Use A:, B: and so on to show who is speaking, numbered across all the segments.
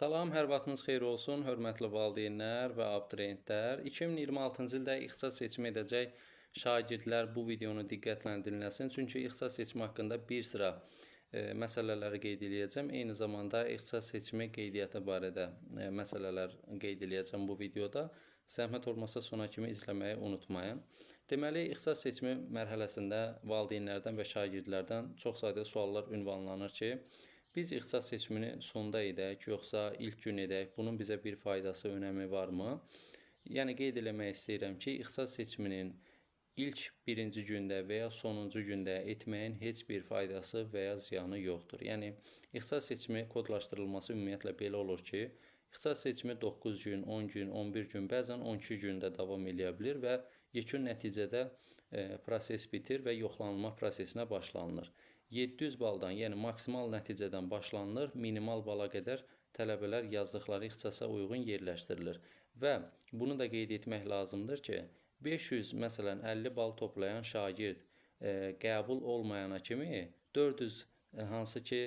A: Salam, hər vaxtınız xeyir olsun, hörmətli valideynlər və abituriyentlər. 2026-cı ildə ixtisas seçimi edəcək şagirdlər bu videonu diqqətlə dinləsin. Çünki ixtisas seçimi haqqında bir sıra məsələləri qeyd eləyəcəm. Eyni zamanda ixtisas seçimi qeydiyyatı barədə məsələlər qeyd eləyəcəm bu videoda. Zəhmət olmasa sona kimi izləməyi unutmayın. Deməli, ixtisas seçimi mərhələsində valideynlərdən və şagirdlərdən çox sayda suallar ünvanlanır ki, biz ixtisas seçimini sonda edək, yoxsa ilk gün edək? Bunun bizə bir faydası, önəmi varmı? Yəni, qeyd eləmək istəyirəm ki, ixtisas seçiminin ilk birinci gündə və ya sonuncu gündə etməyin heç bir faydası və ya ziyanı yoxdur. Yəni, ixtisas seçimi kodlaşdırılması ümumiyyətlə belə olur ki, ixtisas seçimi 9 gün, 10 gün, 11 gün, bəzən 12 gündə davam edə bilər və yekun nəticədə proses bitir və yoxlanılma prosesinə başlanılır. 700 baldan, yəni maksimal nəticədən başlanılır, minimal bala qədər tələbələr yazdıqları ixtisasa uyğun yerləşdirilir. Və bunu da qeyd etmək lazımdır ki, 500, məsələn, 50 bal toplayan şagird qəbul olmayana kimi 400 hansı ki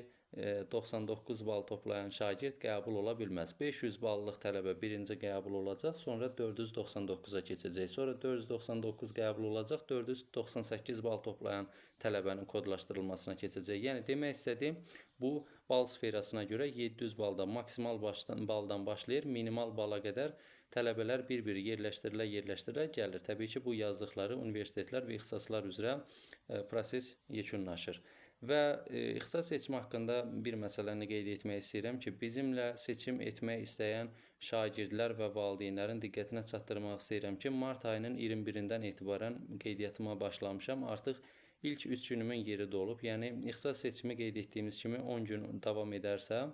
A: 99 bal toplayan şagird qəbul ola bilməz. 500 ballıq tələbə birinci qəbul olacaq, sonra 499-a keçəcək. Sonra 499 qəbul olacaq, 498 bal toplayan tələbənin kodlaşdırılmasına keçəcək. Yəni, demək istədiyim, bu bal sferasına görə 700 baldan, maksimal baldan başlayır, minimal bala qədər tələbələr bir-bir yerləşdirilə gəlir. Təbii ki, bu yazdıqları universitetlər və ixtisaslar üzrə proses yekunlaşır. Və ixtisas seçimi haqqında bir məsələni qeyd etmək istəyirəm ki, bizimlə seçim etmək istəyən şagirdlər və valideynlərin diqqətinə çatdırmaq istəyirəm ki, mart ayının 21-dən etibarən qeydiyyatımə başlamışam. Artıq ilk 3 günümün yeri dolub. Yəni, ixtisas seçimi qeyd etdiyimiz kimi 10 gün davam edərsə,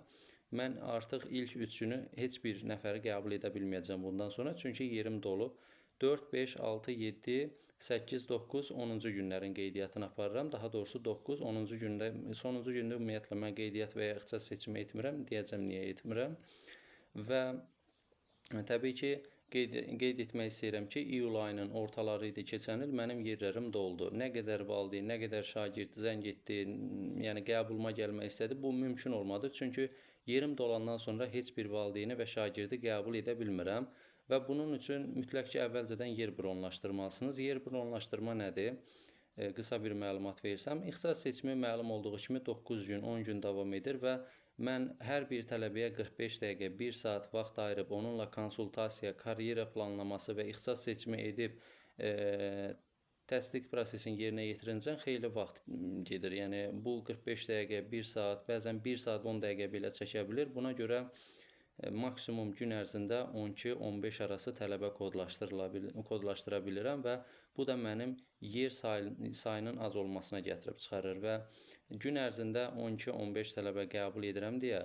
A: mən artıq ilk 3 günü heç bir nəfəri qəbul edə bilməyəcəm bundan sonra. Çünki yerim dolub. 4, 5, 6, 7, 8, 9, 10-cu günlərin qeydiyyatını aparıram. Daha doğrusu 9, 10-cu gündə, sonuncu gündə ümumiyyətlə mən qeydiyyat və ya ixtisas seçimi etmirəm. Deyəcəm niyə etmirəm. Və təbii ki, qeyd etmək istəyirəm ki, iyul ayının ortaları idi keçən il, mənim yerlərim doldu. Nə qədər valideyn, nə qədər şagird zəng etdi, yəni qəbuluma gəlmək istədi, bu mümkün olmadı. Çünki yerim dolandan sonra heç bir valideyni və şagirdi qəbul edə bilmirəm. Və bunun üçün mütləq ki, əvvəlcədən yer bronlaşdırmalısınız. Yer bronlaşdırma nədir? Qısa bir məlumat versəm, ixtisas seçimi məlum olduğu kimi 9 gün, 10 gün davam edir və mən hər bir tələbəyə 45 dəqiqə, 1 saat vaxt ayırıb onunla konsultasiya, karyera planlaması və ixtisas seçimi edib təsdiq prosesini yerinə yetirincən xeyli vaxt gedir. Yəni, bu 45 dəqiqə, 1 saat, bəzən 1 saat 10 dəqiqə belə çəkə bilir. Buna görə maksimum gün ərzində 12-15 arası tələbə kodlaşdıra bilirəm və bu da mənim yer sayının az olmasına gətirib çıxarır və gün ərzində 12-15 tələbə qəbul edirəm deyə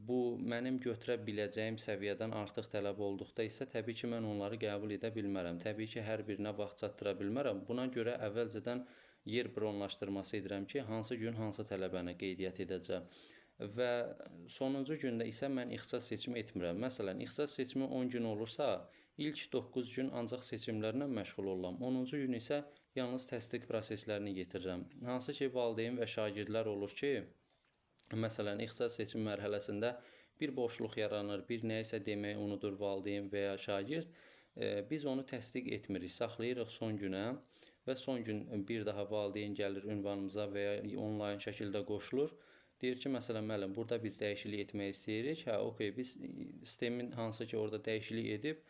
A: bu mənim götürə biləcəyim səviyyədən artıq tələb olduqda isə təbii ki, mən onları qəbul edə bilmərəm. Təbii ki, hər birinə vaxt çatdıra bilmərəm. Buna görə əvvəlcədən yer bronlaşdırması edirəm ki, hansı gün hansı tələbəni qeydiyyat edəcəm. Və sonuncu gündə isə mən ixtisas seçimi etmirəm. Məsələn, ixtisas seçimi 10 gün olursa, ilk 9 gün ancaq seçimlərlə məşğul oluram. 10-cu gün isə yalnız təsdiq proseslərini yetirirəm. Hansı ki, valideyn və şagirdlər olur ki, məsələn, ixtisas seçimi mərhələsində bir boşluq yaranır, bir nəyisə deməyi unudur valideyn və ya şagird. Biz onu təsdiq etmirik, saxlayırıq son günə və son gün bir daha valideyn gəlir ünvanımıza və ya onlayn şəkildə qoşulur. Deyir ki, məsələn, müəllim, burada biz dəyişiklik etmək istəyirik. Hə, okey, biz sistemin hansı ki, orada dəyişiklik edib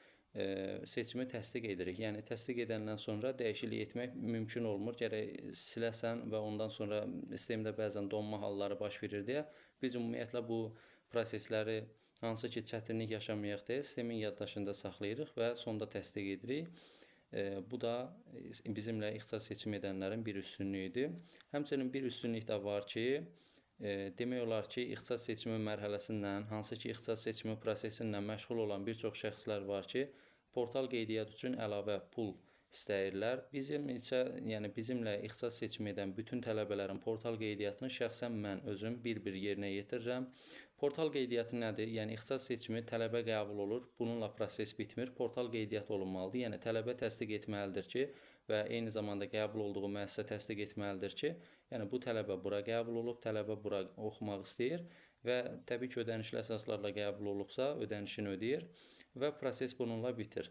A: seçimi təsdiq edirik. Yəni, təsdiq edəndən sonra dəyişiklik etmək mümkün olmur. Gərək siləsən və ondan sonra sistemdə bəzən donma halları baş verir deyə biz ümumiyyətlə bu prosesləri hansı ki, çətinlik yaşamayaq deyə sistemin yaddaşında saxlayırıq və sonda təsdiq edirik. Bu da bizimlə ixtisas seçim edənlərin bir üstünlüyüdür. Həmçinin bir üstünlük də var ki, demək olar ki, ixtisas seçimi mərhələsindən, hansı ki, ixtisas seçimi prosesi ilə məşğul olan bir çox şəxslər var ki, portal qeydiyyat üçün əlavə pul istəyirlər. Yəni bizimlə ixtisas seçimi edən bütün tələbələrin portal qeydiyyatını şəxsən mən özüm bir-bir yerinə yetirirəm. Portal qeydiyyatı nədir? Yəni, ixtisas seçimi tələbə qəbul olur, bununla proses bitmir, portal qeydiyyat olunmalıdır. Yəni, tələbə təsdiq etməlidir ki, və eyni zamanda qəbul olduğu müəssisə təsdiq etməlidir ki, yəni bu tələbə bura qəbul olub, tələbə bura oxumaq istəyir və təbii ki, ödənişli əsaslarla qəbul olubsa, ödənişini ödəyir və proses bununla bitir.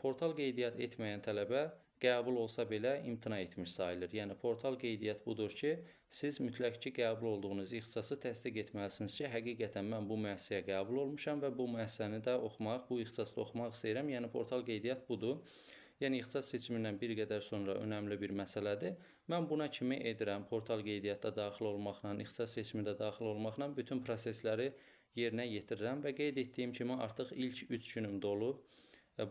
A: Portal qeydiyyat etməyən tələbə qəbul olsa belə imtina etmiş sayılır. Yəni portal qeydiyyat budur ki, siz mütləq ki, qəbul olduğunuz ixtisası təsdiq etməlisiniz ki, həqiqətən mən bu müəssisəyə qəbul olmuşam və bu müəssisəni də oxumaq, bu ixtisasda oxumaq istəyirəm. Yəni portal qeydiyyat budur. Yəni ixtisas seçimindən bir qədər sonra önəmli bir məsələdir. Mən buna kimi edirəm. Portal qeydiyyatda daxil olmaqla, ixtisas seçimində daxil olmaqla bütün prosesləri yerinə yetirirəm və qeyd etdiyim kimi artıq ilk 3 günüm dolub.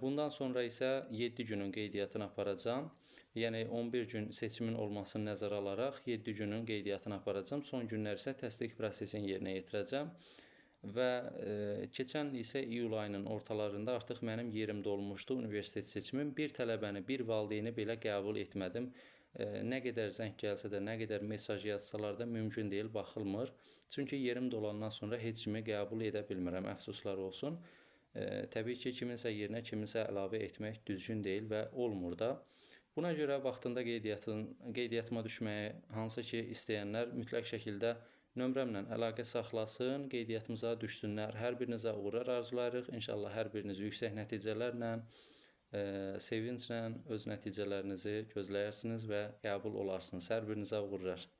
A: Bundan sonra isə 7 günün qeydiyyatını aparacağam. Yəni 11 gün seçimin olmasını nəzərə alaraq 7 günün qeydiyyatını aparacağam. Son günlər isə təsdiq prosesini yerinə yetirəcəm. Və keçən isə iyul ayının ortalarında artıq mənim yerim dolmuşdu universitet seçimim. Bir tələbəni, bir valideyni belə qəbul etmədim. Nə qədər zəng gəlsə də, nə qədər mesaj yazsalar da mümkün deyil, baxılmır. Çünki yerim dolandan sonra heç kimi qəbul edə bilmirəm, əfsuslar olsun. Təbii ki, kiminsə yerinə kiminsə əlavə etmək düzgün deyil və olmur da. Buna görə vaxtında qeydiyyatma düşməyi hansı ki istəyənlər mütləq şəkildə nömrəmlə əlaqə saxlasın, qeydiyyatımıza düşsünlər. Hər birinizə uğurlar arzulayırıq. İnşallah hər biriniz yüksək nəticələrlə, sevinclə öz nəticələrinizi gözləyirsiniz və qəbul olarsınız. Hər birinizə uğurlar.